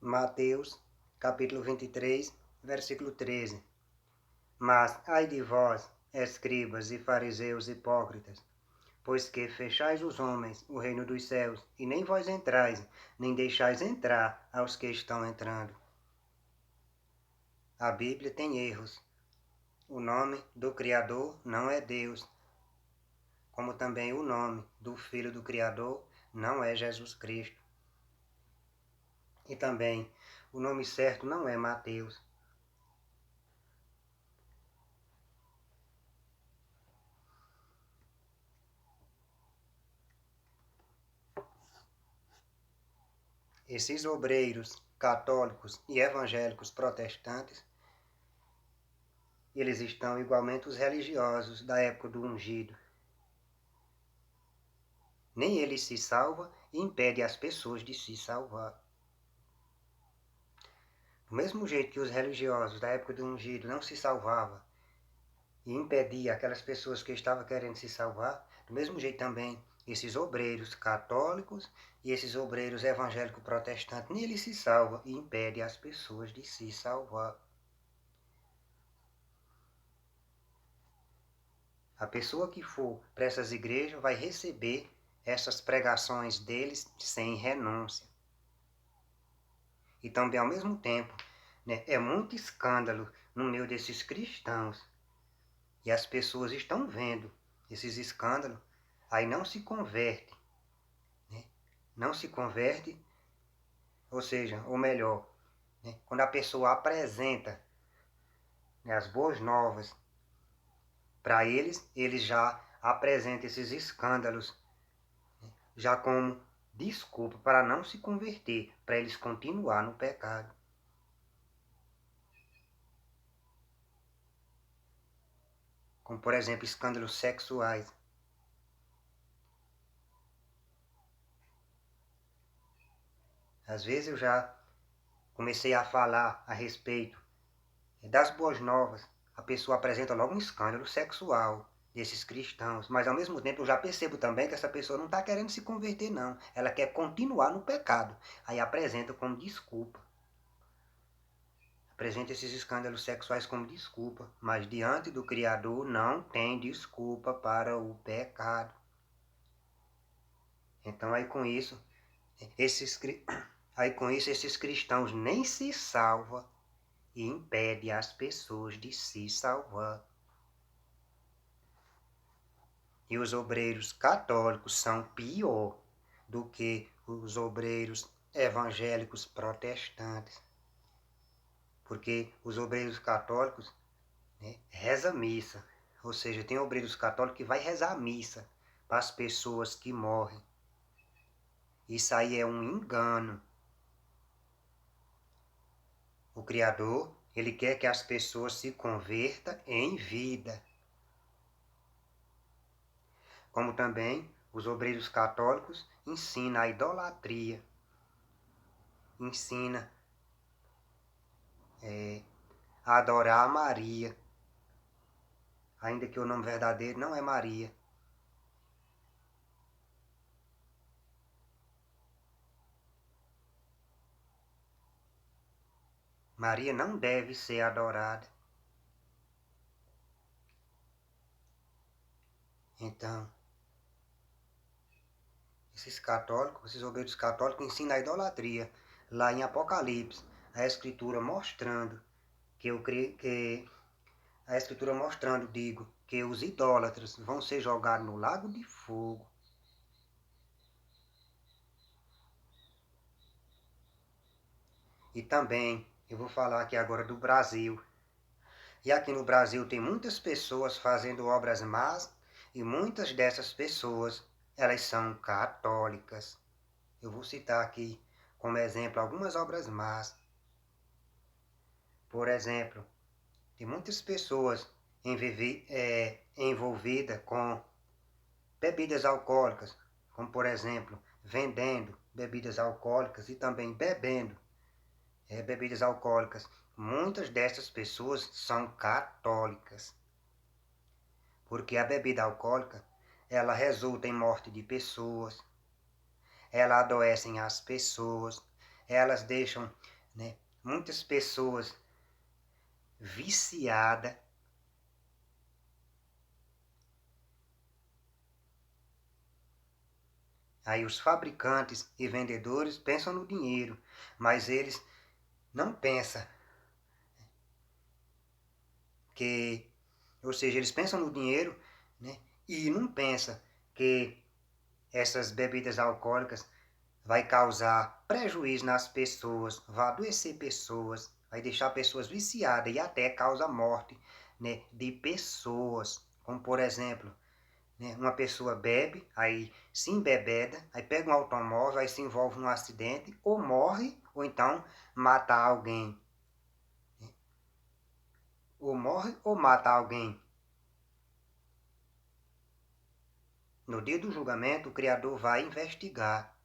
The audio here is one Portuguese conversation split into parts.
Mateus, capítulo 23, versículo 13. Mas, ai de vós, escribas e fariseus hipócritas, pois que fechais os homens o reino dos céus, e nem vós entrais, nem deixais entrar aos que estão entrando. A Bíblia tem erros. O nome do Criador não é Deus, como também o nome do Filho do Criador não é Jesus Cristo. E também o nome certo não é Mateus. Esses obreiros católicos e evangélicos protestantes, eles estão igualmente os religiosos da época do ungido. Nem ele se salva e impede as pessoas de se salvar. Do mesmo jeito que os religiosos da época do ungido não se salvavam e impedia aquelas pessoas que estavam querendo se salvar, do mesmo jeito também esses obreiros católicos e esses obreiros evangélicos protestantes, nem ele se salva e impede as pessoas de se salvar. A pessoa que for para essas igrejas vai receber essas pregações deles sem renúncia. E também, ao mesmo tempo, é muito escândalo no meio desses cristãos. E as pessoas estão vendo esses escândalos, aí não se converte. Não se converte, ou seja, ou melhor, quando a pessoa apresenta as boas novas para eles, eles já apresentam esses escândalos já como desculpa para não se converter, para eles continuar no pecado. Como, por exemplo, escândalos sexuais. Às vezes eu já comecei a falar a respeito das boas novas. A pessoa apresenta logo um escândalo sexual desses cristãos, mas ao mesmo tempo eu já percebo também que essa pessoa não está querendo se converter, não. Ela quer continuar no pecado. Aí apresenta como desculpa. Apresenta esses escândalos sexuais como desculpa, mas diante do Criador não tem desculpa para o pecado. Então aí com isso esses cristãos nem se salvam e impedem as pessoas de se salvar. E os obreiros católicos são pior do que os obreiros evangélicos protestantes. Porque os obreiros católicos rezam missa. Ou seja, tem obreiros católicos que vai rezar a missa para as pessoas que morrem. Isso aí é um engano. O Criador, ele quer que as pessoas se convertam em vida. Como também os obreiros católicos ensinam a idolatria. Ensina a adorar a Maria. Ainda que o nome verdadeiro não é Maria. Maria não deve ser adorada. Então, esses obreiros católicos ensinam a idolatria. Lá em Apocalipse, a Escritura mostrando que os idólatras vão ser jogados no lago de fogo. E também, eu vou falar aqui agora do Brasil. E aqui no Brasil tem muitas pessoas fazendo obras más e muitas dessas pessoas, elas são católicas. Eu vou citar aqui como exemplo algumas obras más. Por exemplo, tem muitas pessoas envolvidas com bebidas alcoólicas, como por exemplo, vendendo bebidas alcoólicas e também bebendo bebidas alcoólicas. Muitas dessas pessoas são católicas, porque a bebida alcoólica, ela resulta em morte de pessoas, ela adoecem as pessoas, elas deixam né? Muitas pessoas viciadas. Aí os fabricantes e vendedores pensam no dinheiro, mas eles não pensam que, ou seja, eles pensam no dinheiro, né? E não pensam que essas bebidas alcoólicas vai causar prejuízo nas pessoas, vai adoecer pessoas, vai deixar pessoas viciadas e até causa morte, né, de pessoas. Como por exemplo, né, uma pessoa bebe, aí se embebeda, aí pega um automóvel, aí se envolve num acidente, ou morre, ou então mata alguém. Ou morre ou mata alguém. No dia do julgamento, o Criador vai investigar.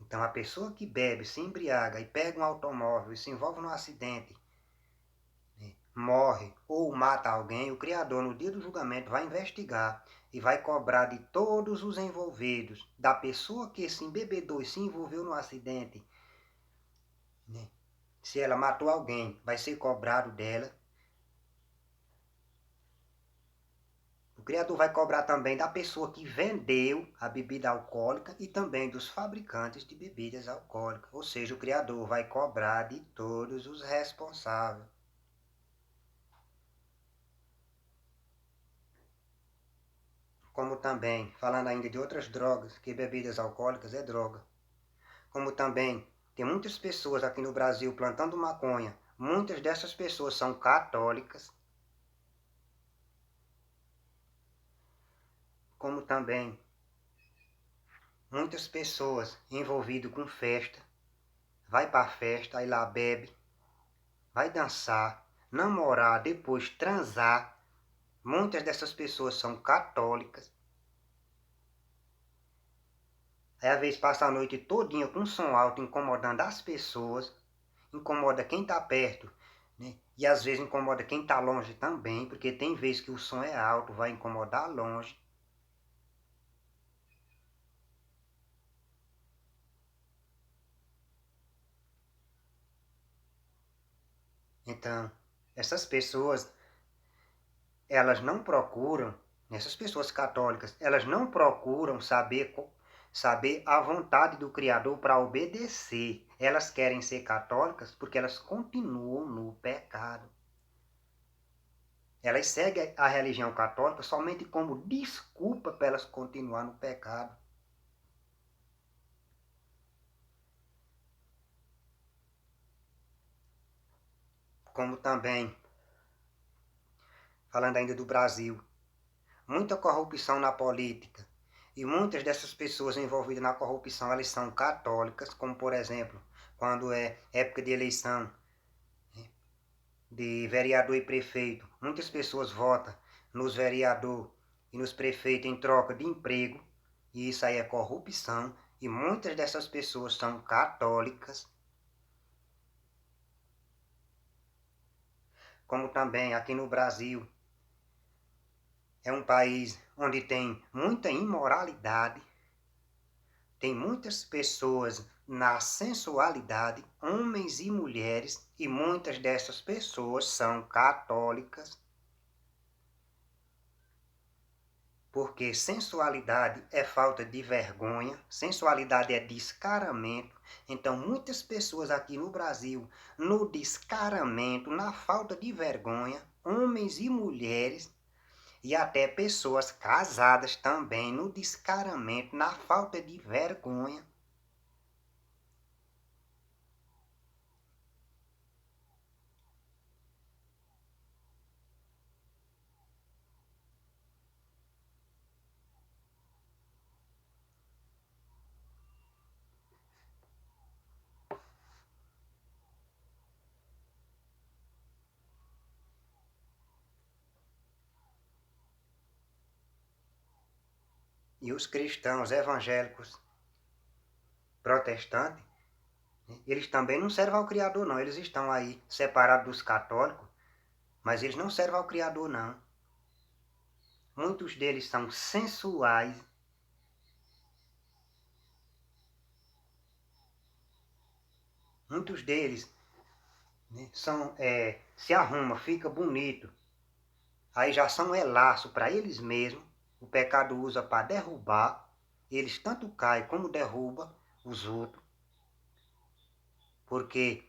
Então, a pessoa que bebe, se embriaga e pega um automóvel e se envolve num acidente, né, morre ou mata alguém, o Criador, no dia do julgamento, vai investigar e vai cobrar de todos os envolvidos, da pessoa que se embebedou e se envolveu no acidente, né? Se ela matou alguém, vai ser cobrado dela. O Criador vai cobrar também da pessoa que vendeu a bebida alcoólica e também dos fabricantes de bebidas alcoólicas. Ou seja, o Criador vai cobrar de todos os responsáveis. Como também, falando ainda de outras drogas, que bebidas alcoólicas é droga. Como também, tem muitas pessoas aqui no Brasil plantando maconha. Muitas dessas pessoas são católicas. Como também, muitas pessoas envolvidas com festa. Vai para a festa, aí lá bebe, vai dançar, namorar, depois transar. Muitas dessas pessoas são católicas. Aí às vezes passa a noite todinha com som alto, incomodando as pessoas, incomoda quem está perto, né? E às vezes incomoda quem está longe também, porque tem vezes que o som é alto, vai incomodar longe. Então, essas pessoas, elas não procuram, essas pessoas católicas, elas não procuram saber a vontade do Criador para obedecer. Elas querem ser católicas porque elas continuam no pecado. Elas seguem a religião católica somente como desculpa para elas continuar no pecado. Como também, falando ainda do Brasil, muita corrupção na política. E muitas dessas pessoas envolvidas na corrupção, elas são católicas, como por exemplo, quando é época de eleição de vereador e prefeito. Muitas pessoas votam nos vereador e nos prefeitos em troca de emprego, e isso aí é corrupção, e muitas dessas pessoas são católicas. Como também aqui no Brasil, é um país onde tem muita imoralidade, tem muitas pessoas na sensualidade, homens e mulheres, e muitas dessas pessoas são católicas. Porque sensualidade é falta de vergonha, sensualidade é descaramento. Então, muitas pessoas aqui no Brasil, no descaramento, na falta de vergonha, homens e mulheres, e até pessoas casadas também, no descaramento, na falta de vergonha. E os cristãos evangélicos protestantes, né, eles também não servem ao Criador, não. Eles estão aí separados dos católicos, mas eles não servem ao Criador, não. Muitos deles são sensuais. Muitos deles, né, se arruma, fica bonito. Aí já são laço para eles mesmos. O pecado usa para derrubar. Eles tanto caem como derrubam os outros. Porque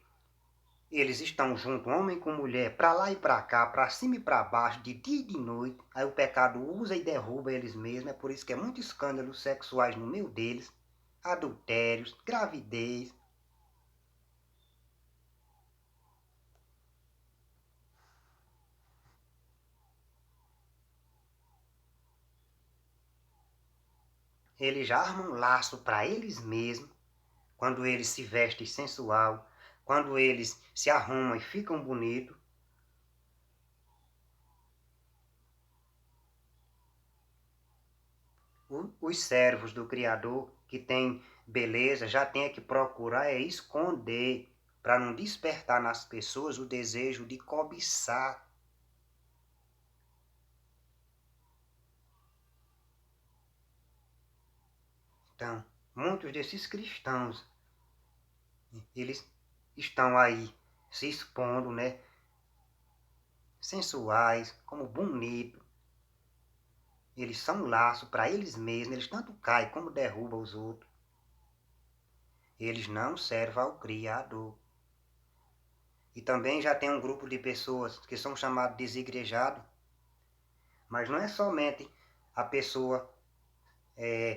eles estão juntos, homem com mulher, para lá e para cá, para cima e para baixo, de dia e de noite. Aí o pecado usa e derruba eles mesmos. É por isso que é muito escândalos sexuais no meio deles. Adultérios, gravidez. Eles já armam um laço para eles mesmos. Quando eles se vestem sensual. Quando eles se arrumam e ficam bonitos. Os servos do Criador que têm beleza já tem que procurar esconder para não despertar nas pessoas o desejo de cobiçar. Então, muitos desses cristãos, eles estão aí se expondo, né? Sensuais, como bonito. Eles são laço para eles mesmos, eles tanto caem como derrubam os outros. Eles não servem ao Criador. E também já tem um grupo de pessoas que são chamados desigrejados, mas não é somente a pessoa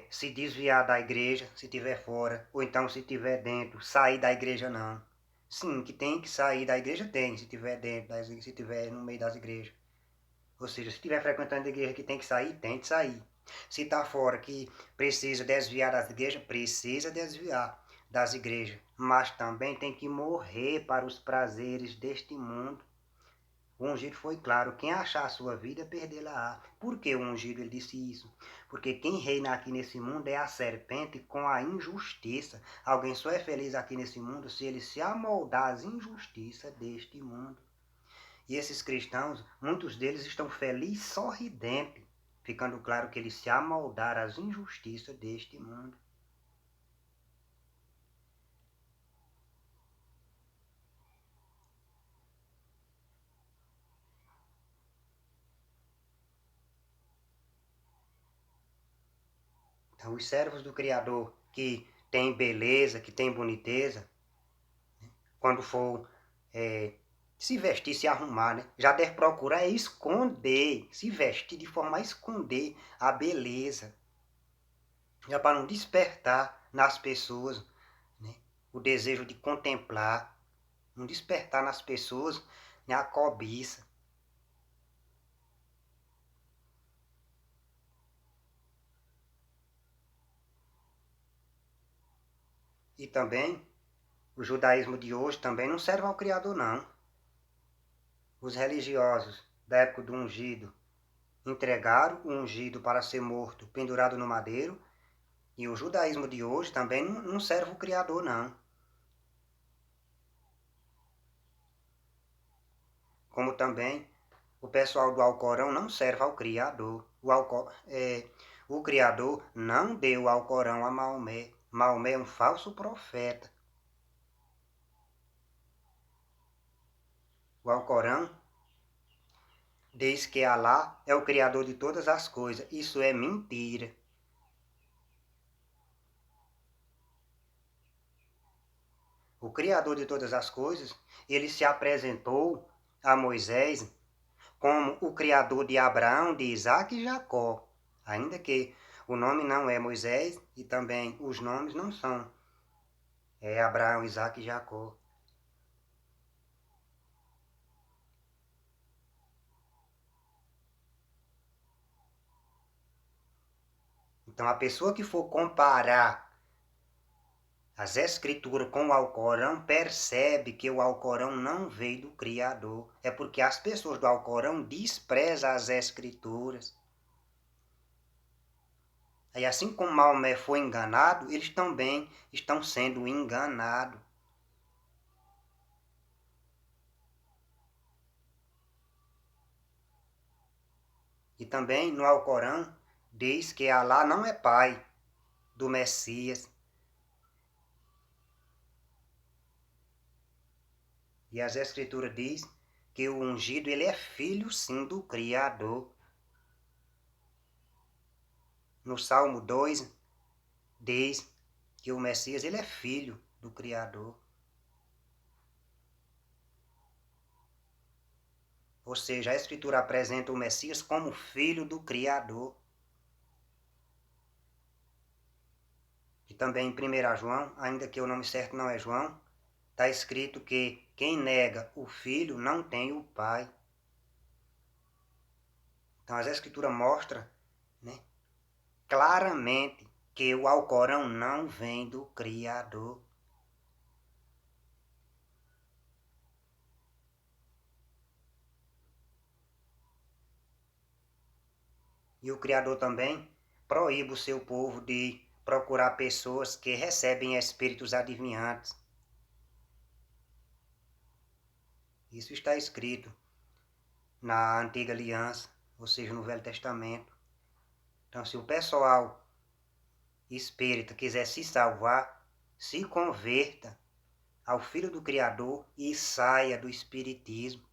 se desviar da igreja, se estiver fora, ou então se estiver dentro, sair da igreja não. Sim, que tem que sair da igreja tem, se estiver dentro, se estiver no meio das igrejas. Ou seja, se estiver frequentando a igreja que tem que sair, tem que sair. Se está fora que precisa desviar das igrejas, precisa desviar das igrejas. Mas também tem que morrer para os prazeres deste mundo. O ungido foi claro, quem achar a sua vida, perdê-la-á. Por que o ungido ele disse isso? Porque quem reina aqui nesse mundo é a serpente com a injustiça. Alguém só é feliz aqui nesse mundo se ele se amoldar às injustiças deste mundo. E esses cristãos, muitos deles estão felizes, sorridentes, ficando claro que eles se amoldaram às injustiças deste mundo. Então, os servos do Criador que têm beleza, que têm boniteza, quando for se vestir, se arrumar, né? Já deve procurar esconder, se vestir de forma a esconder a beleza. Já para não despertar nas pessoas, né, o desejo de contemplar, não despertar nas pessoas, né, a cobiça. E também, o judaísmo de hoje também não serve ao Criador, não. Os religiosos da época do ungido entregaram o ungido para ser morto, pendurado no madeiro, e o judaísmo de hoje também não serve o Criador, não. Como também o pessoal do Alcorão não serve ao Criador. O Criador não deu o Alcorão a Maomé. Maomé é um falso profeta. O Alcorão diz que Alá é o Criador de todas as coisas. Isso é mentira. O Criador de todas as coisas, ele se apresentou a Moisés como o Criador de Abraão, de Isaac e Jacó. Ainda que o nome não é Moisés e também os nomes não são Abraão, Isaac e Jacó. Então, a pessoa que for comparar as escrituras com o Alcorão percebe que o Alcorão não veio do Criador. É porque as pessoas do Alcorão desprezam as escrituras. Aí, assim como Maomé foi enganado, eles também estão sendo enganados. E também no Alcorão diz que Alá não é pai do Messias. E as Escrituras diz que o ungido ele é filho sim do Criador. No Salmo 2 diz que o Messias ele é filho do Criador. Ou seja, a Escritura apresenta o Messias como filho do Criador. E também em 1 João, ainda que o nome certo não é João, está escrito que quem nega o filho não tem o pai. Então as Escrituras mostram, né, claramente que o Alcorão não vem do Criador. E o Criador também proíbe o seu povo de procurar pessoas que recebem espíritos adivinhantes. Isso está escrito na Antiga Aliança, ou seja, no Velho Testamento. Então, se o pessoal espírita quiser se salvar, se converta ao Filho do Criador e saia do espiritismo.